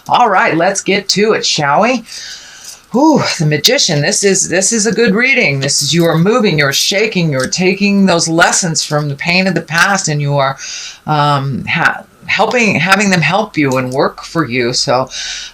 All right, let's get to it, shall we? Ooh, the Magician. This is a good reading. This is, you are moving, you're shaking, you're taking those lessons from the pain of the past, and you are having them help you and work for you. So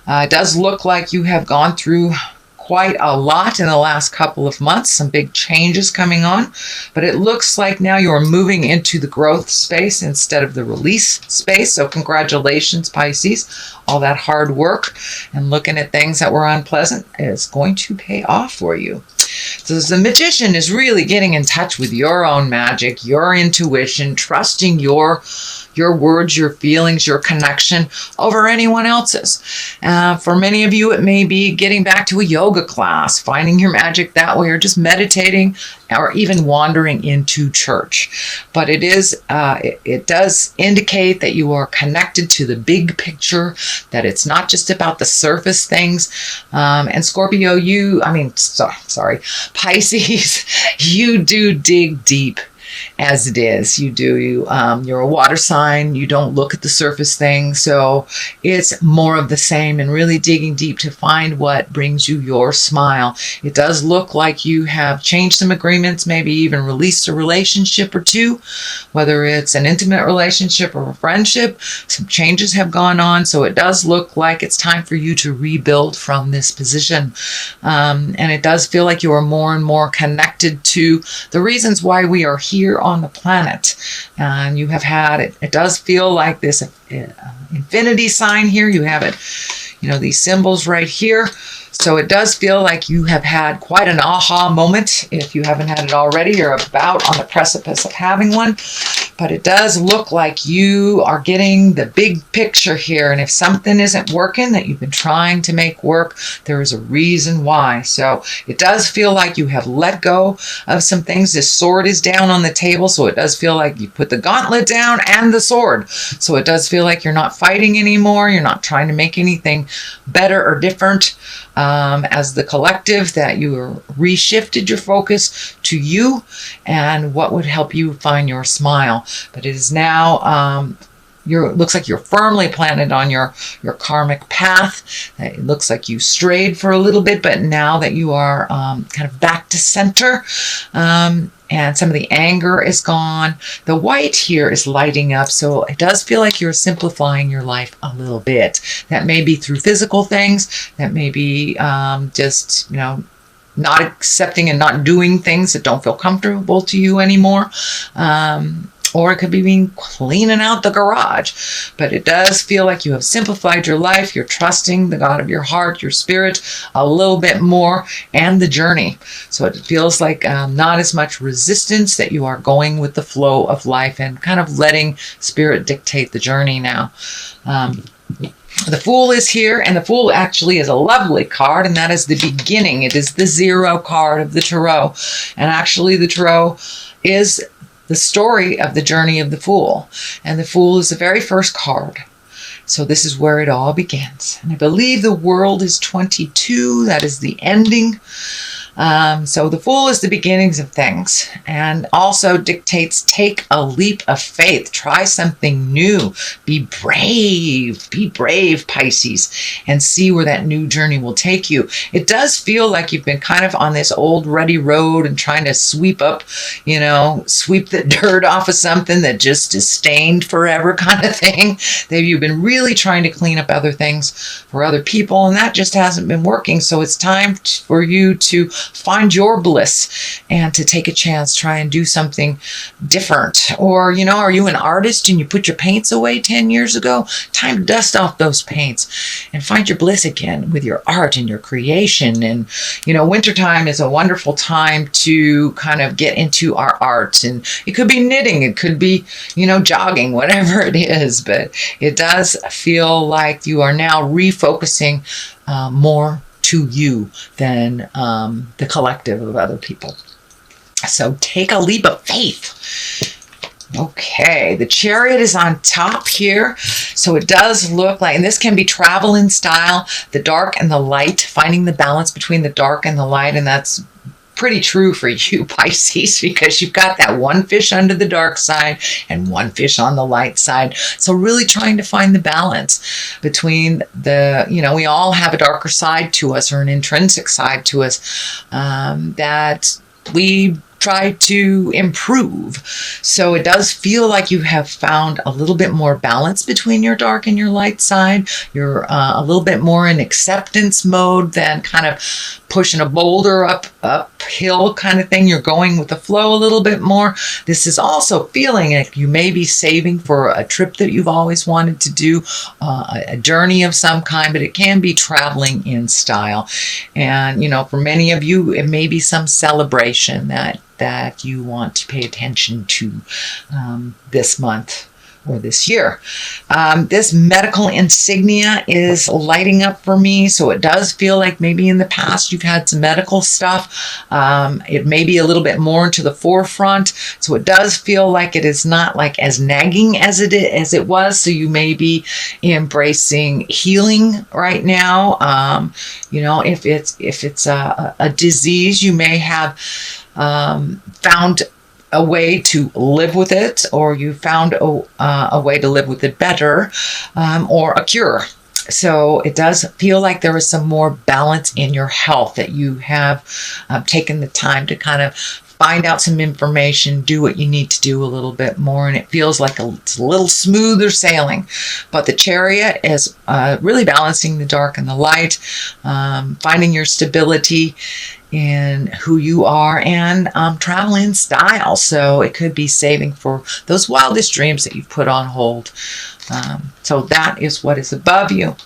it does look like you have gone through quite a lot in the last couple of months, some big changes coming on, but it looks like now you're moving into the growth space instead of the release space. So congratulations, Pisces. All that hard work and looking at things that were unpleasant is going to pay off for you. So the Magician is really getting in touch with your own magic, your intuition, trusting your words, your feelings, your connection over anyone else's. For many of you, it may be getting back to a yoga class, finding your magic that way, or just meditating, or even wandering into church. But it does indicate that you are connected to the big picture, that it's not just about the surface things. And Scorpio, Pisces, you do dig deep. As it is, you're a water sign. You don't look at the surface things, so it's more of the same and really digging deep to find what brings you your smile. It does look like you have changed some agreements, maybe even released a relationship or two, whether it's an intimate relationship or a friendship. Some changes have gone on, so it does look like it's time for you to rebuild from this position. And it does feel like you are more and more connected to the reasons why we are here on the planet. And you have had it. It does feel like this infinity sign here. You have it, these symbols right here. So it does feel like you have had quite an aha moment. If you haven't had it already, you're about on the precipice of having one. But it does look like you are getting the big picture here. And if something isn't working that you've been trying to make work, there is a reason why. So it does feel like you have let go of some things. This sword is down on the table. So it does feel like you put the gauntlet down and the sword. So it does feel like you're not fighting anymore. You're not trying to make anything better or different. As the collective, that you reshifted your focus to you and what would help you find your smile. But it is now, looks like you're firmly planted on your karmic path. It looks like you strayed for a little bit, but now that you are kind of back to center, and some of the anger is gone. The white here is lighting up, so it does feel like you're simplifying your life a little bit. That may be through physical things. That may be just, not accepting and not doing things that don't feel comfortable to you anymore. Or it could be cleaning out the garage. But it does feel like you have simplified your life. You're trusting the God of your heart, your spirit, a little bit more, and the journey. So it feels like not as much resistance, that you are going with the flow of life and kind of letting spirit dictate the journey now. The Fool is here, and the Fool actually is a lovely card, and that is the beginning. It is the 0 card of the Tarot. And actually the Tarot is the story of the journey of the Fool. And the Fool is the very first card. So this is where it all begins. And I believe the world is 22. That is the ending. So the Fool is the beginnings of things, and also dictates take a leap of faith, try something new, be brave, Pisces, and see where that new journey will take you. It does feel like you've been kind of on this old ruddy road and trying to sweep the dirt off of something that just is stained forever kind of thing. You've been really trying to clean up other things for other people, and that just hasn't been working. So it's time for you to find your bliss and to take a chance, try and do something different. Or, are you an artist and you put your paints away 10 years ago? Time to dust off those paints and find your bliss again with your art and your creation. And, wintertime is a wonderful time to kind of get into our art. And it could be knitting, it could be, jogging, whatever it is. But it does feel like you are now refocusing more to you than the collective of other people. So take a leap of faith. Okay, the Chariot is on top here. So it does look like, and this can be travel in style, the dark and the light, finding the balance between the dark and the light, and that's pretty true for you, Pisces, because you've got that one fish under the dark side and one fish on the light side. So really trying to find the balance between we all have a darker side to us or an intrinsic side to us that we try to improve. So it does feel like you have found a little bit more balance between your dark and your light side. You're a little bit more in acceptance mode than kind of pushing a boulder uphill kind of thing. You're going with the flow a little bit more. This is also feeling like you may be saving for a trip that you've always wanted to do, a journey of some kind, but it can be traveling in style. And, for many of you, it may be some celebration that you want to pay attention to this month or this year. This medical insignia is lighting up for me, so it does feel like maybe in the past you've had some medical stuff. It may be a little bit more to the forefront, so it does feel like it is not like as nagging as it was. So you may be embracing healing right now. If it's a disease, you may have found a way to live with it, or you found a way to live with it better, or a cure. So it does feel like there is some more balance in your health, that you have taken the time to kind of find out some information, do what you need to do a little bit more, and it feels like it's a little smoother sailing. But the Chariot is really balancing the dark and the light, finding your stability in who you are, and travel in style. So it could be saving for those wildest dreams that you've put on hold. So that is what is above you.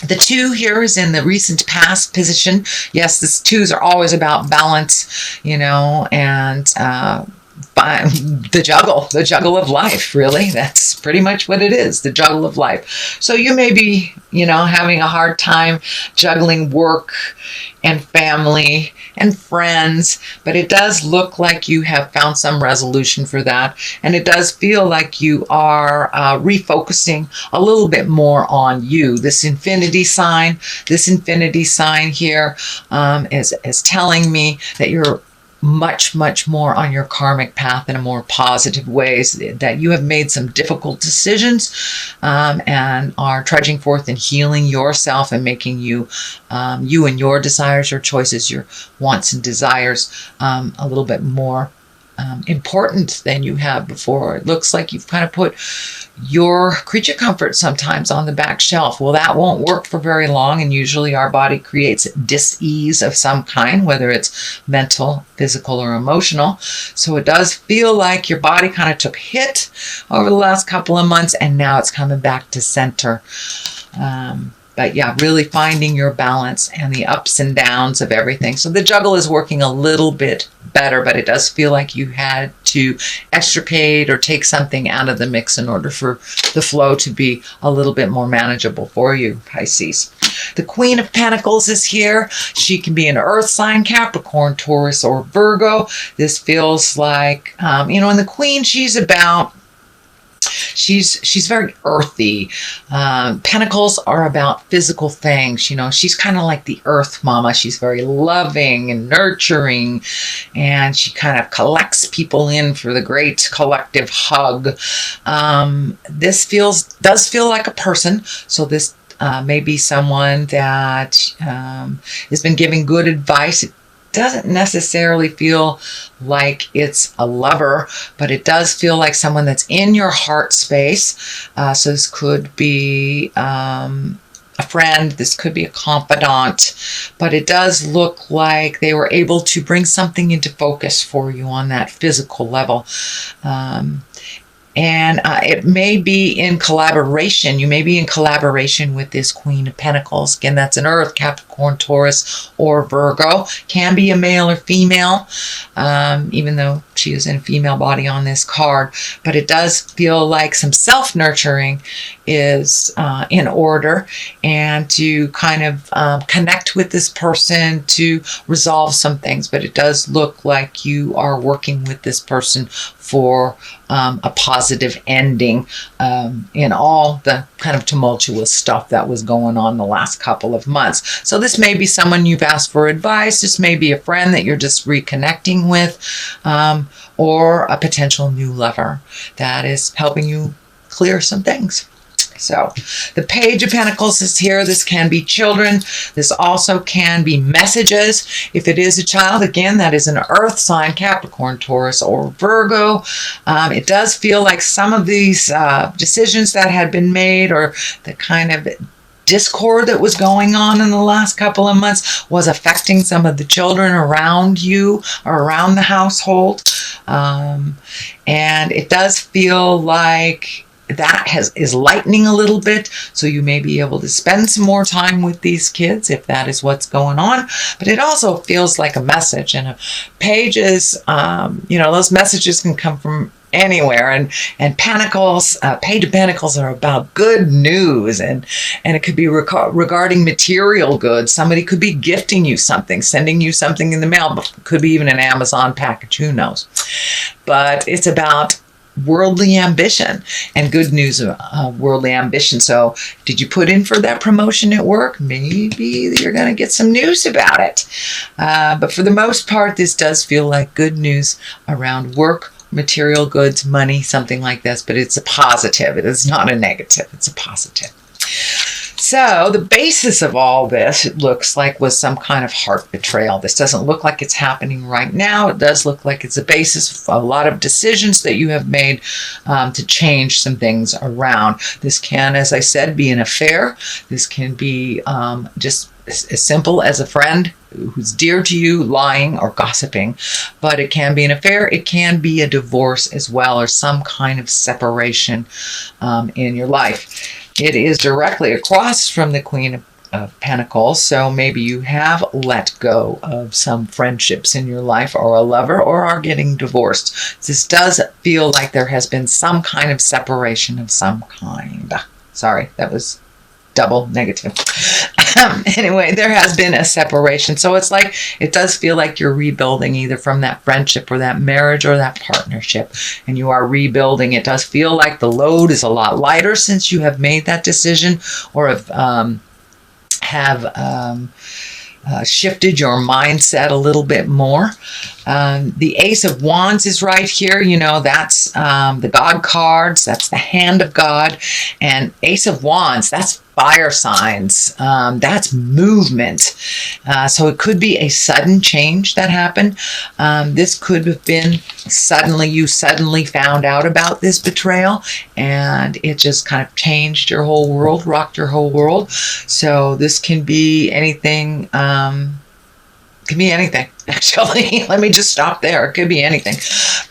The 2 here is in the recent past position. Yes, the 2s are always about balance, and the juggle of life, really. That's pretty much what it is, the juggle of life. So you may be, having a hard time juggling work and family and friends, but it does look like you have found some resolution for that. And it does feel like you are refocusing a little bit more on you. This infinity sign here is telling me that you're much, much more on your karmic path in a more positive ways, that you have made some difficult decisions and are trudging forth and healing yourself and making you and your desires, your choices, your wants and desires a little bit more important than you have before. It looks like you've kind of put your creature comfort sometimes on the back shelf. Well, that won't work for very long, and usually our body creates dis-ease of some kind, whether it's mental, physical, or emotional. So it does feel like your body kind of took a hit over the last couple of months, and now it's coming back to center. But yeah, really finding your balance and the ups and downs of everything. So the juggle is working a little bit better, but it does feel like you had to extricate or take something out of the mix in order for the flow to be a little bit more manageable for you, Pisces. The Queen of Pentacles is here. She can be an earth sign, Capricorn, Taurus, or Virgo. This feels like, and the Queen, she's very earthy. Pentacles are about physical things. She's kind of like the earth mama. She's very loving and nurturing, and she kind of collects people in for the great collective hug. This does feel like a person. So this may be someone that has been giving good advice. It doesn't necessarily feel like it's a lover, but it does feel like someone that's in your heart space. So this could be a friend, this could be a confidant, but it does look like they were able to bring something into focus for you on that physical level. And it may be in collaboration. You may be in collaboration with this Queen of Pentacles. Again, that's an Earth, Capricorn, Taurus, or Virgo. Can be a male or female, even though she is in a female body on this card. But it does feel like some self-nurturing is in order, and to kind of connect with this person to resolve some things. But it does look like you are working with this person for a positive ending in all the kind of tumultuous stuff that was going on the last couple of months. So this may be someone you've asked for advice. This may be a friend that you're just reconnecting with, or a potential new lover that is helping you clear some things. So the Page of Pentacles is here. This can be children. This also can be messages. If it is a child, again, that is an earth sign, Capricorn, Taurus, or Virgo. It does feel like some of these decisions that had been made, or the kind of discord that was going on in the last couple of months, was affecting some of the children around you or around the household. And it does feel like that is lightening a little bit, so you may be able to spend some more time with these kids if that is what's going on. But it also feels like a message, and a page is, those messages can come from anywhere, and Pentacles, Page of Pentacles are about good news, and it could be regarding material goods. Somebody could be gifting you something, sending you something in the mail, but could be even an Amazon package, who knows. But it's about worldly ambition, and good news of worldly ambition. So did you put in for that promotion at work? Maybe you're going to get some news about it. But for the most part, this does feel like good news around work, material goods, money, something like this. But it's a positive. It is not a negative. It's a positive. So the basis of all this, it looks like, was some kind of heart betrayal. This doesn't look like it's happening right now. It does look like it's a basis of a lot of decisions that you have made to change some things around. This can, as I said, be an affair. This can be just as simple as a friend who's dear to you lying or gossiping, but it can be an affair. It can be a divorce as well, or some kind of separation in your life. It is directly across from the Queen of Pentacles, so maybe you have let go of some friendships in your life, or a lover, or are getting divorced. This does feel like there has been some kind of separation of some kind. Sorry, that was double negative. Anyway, there has been a separation. So it's like, it does feel like you're rebuilding either from that friendship or that marriage or that partnership, and you are rebuilding. It does feel like the load is a lot lighter since you have made that decision, or have shifted your mindset a little bit more. The Ace of Wands is right here. That's the God cards. That's the hand of God. And Ace of Wands, that's fire signs. That's movement. So it could be a sudden change that happened. This could have been you suddenly found out about this betrayal, and it just kind of changed your whole world, rocked your whole world. So this can be anything. Can be anything, actually. Let me just stop there. It could be anything.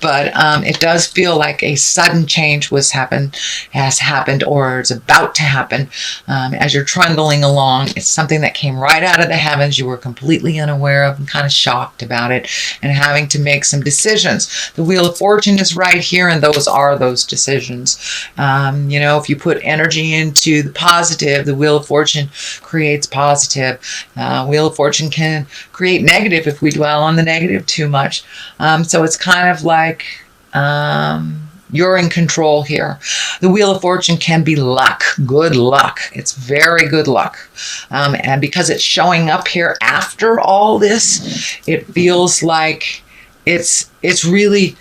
But it does feel like a sudden change has happened, or is about to happen. As you're trundling along, it's something that came right out of the heavens. You were completely unaware of and kind of shocked about it, and having to make some decisions. The Wheel of Fortune is right here, and those are those decisions. If you put energy into the positive, the Wheel of Fortune creates positive. Wheel of Fortune can create negative if we dwell on the negative too much. So it's kind of like you're in control here. The Wheel of Fortune can be luck, good luck. It's very good luck. And because it's showing up here after all this, it feels like it's really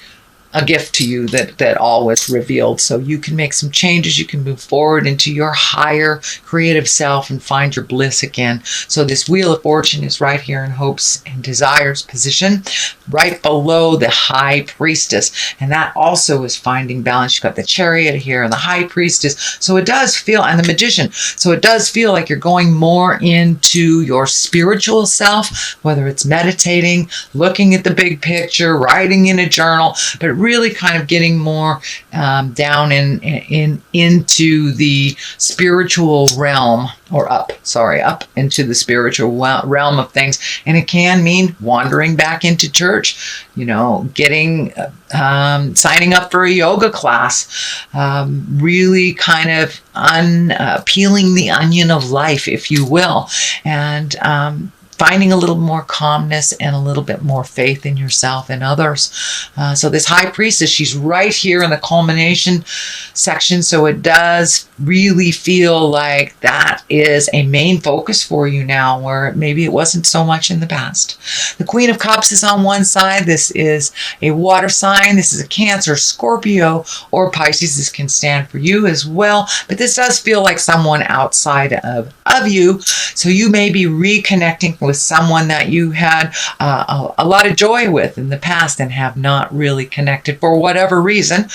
a gift to you that all was revealed. So you can make some changes. You can move forward into your higher creative self and find your bliss again. So this Wheel of Fortune is right here in Hopes and Desires position, right below the High Priestess. And that also is finding balance. You've got the Chariot here and the High Priestess. So it does feel, and the Magician. So it does feel like you're going more into your spiritual self, whether it's meditating, looking at the big picture, writing in a journal, but really kind of getting more down into the spiritual realm, or up into the spiritual realm of things. And it can mean wandering back into church, getting signing up for a yoga class, really kind of peeling the onion of life, if you will, and finding a little more calmness and a little bit more faith in yourself and others. So this High Priestess, she's right here in the culmination section. So it does really feel like that is a main focus for you now, where maybe it wasn't so much in the past. The Queen of Cups is on one side. This is a water sign. This is a Cancer, Scorpio, or Pisces. This can stand for you as well. But this does feel like someone outside of you. So you may be reconnecting with someone that you had a lot of joy with in the past and have not really connected for whatever reason.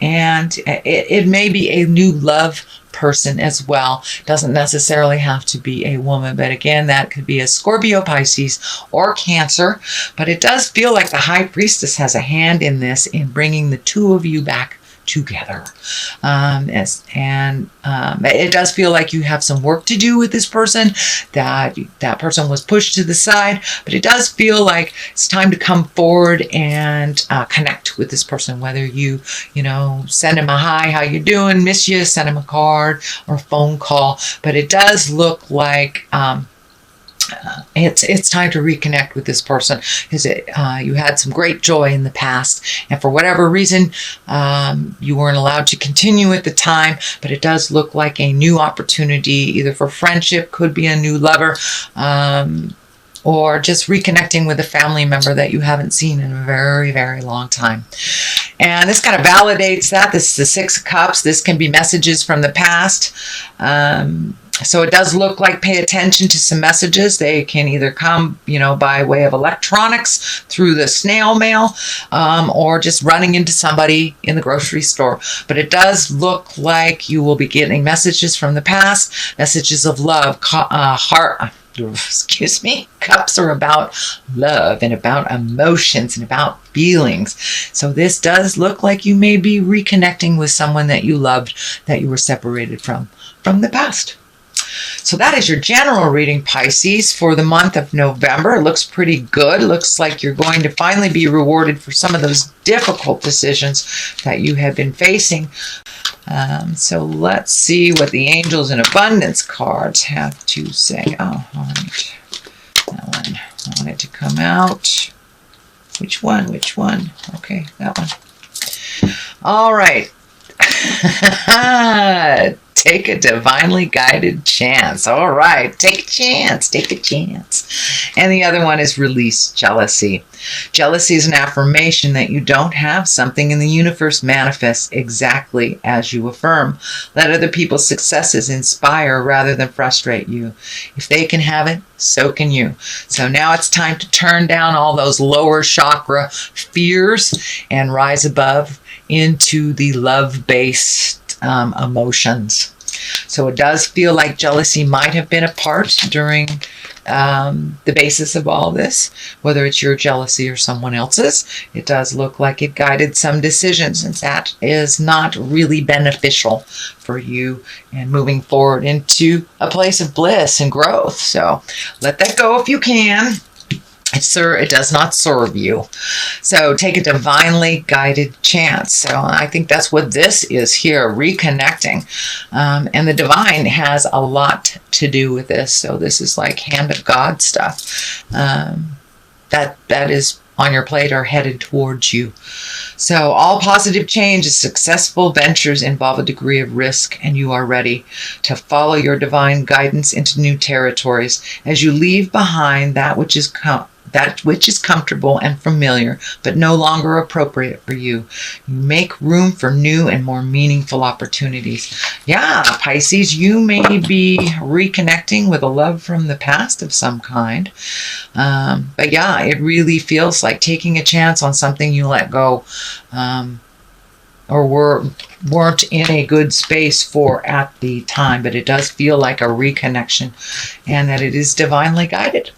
And it may be a new love person as well. Doesn't necessarily have to be a woman, but again, that could be a Scorpio, Pisces, or Cancer. But it does feel like the High Priestess has a hand in this, in bringing the two of you back together. It does feel like you have some work to do with this person, that person was pushed to the side, but it does feel like it's time to come forward and connect with this person, whether you send him a hi, how you doing, miss you, send him a card or a phone call. But it does look like it's time to reconnect with this person, because you had some great joy in the past, and for whatever reason you weren't allowed to continue at the time. But it does look like a new opportunity, either for friendship, could be a new lover, or just reconnecting with a family member that you haven't seen in a very, very long time. And this kind of validates that. This is the Six of Cups. This can be messages from the past. So it does look like pay attention to some messages. They can either come, by way of electronics, through the snail mail, or just running into somebody in the grocery store. But it does look like you will be getting messages from the past, messages of love, Cups are about love and about emotions and about feelings. So this does look like you may be reconnecting with someone that you loved, that you were separated from the past. So that is your general reading, Pisces, for the month of November. It looks pretty good. It looks like you're going to finally be rewarded for some of those difficult decisions that you have been facing. So let's see what the Angels in Abundance cards have to say. Oh, all right. That one. I want it to come out. Which one? Okay, that one. All right. Take a divinely guided chance. All right. Take a chance. And the other one is release jealousy. Jealousy is an affirmation that you don't have something, in the universe manifests exactly as you affirm. Let other people's successes inspire rather than frustrate you. If they can have it, so can you. So now it's time to turn down all those lower chakra fears and rise above into the love-based emotions. So it does feel like jealousy might have been a part during the basis of all this, whether it's your jealousy or someone else's. It does look like it guided some decisions, and that is not really beneficial for you and moving forward into a place of bliss and growth. So let that go if you can. It does not serve you. So take a divinely guided chance. So I think that's what this is here, reconnecting. And the divine has a lot to do with this. So this is like hand of God stuff. That is on your plate or headed towards you. So all positive change is successful ventures involve a degree of risk, and you are ready to follow your divine guidance into new territories as you leave behind that which is comfortable and familiar, but no longer appropriate for you. You make room for new and more meaningful opportunities. Yeah, Pisces, you may be reconnecting with a love from the past of some kind. But yeah, it really feels like taking a chance on something you let go, or weren't in a good space for at the time. But it does feel like a reconnection, and that it is divinely guided.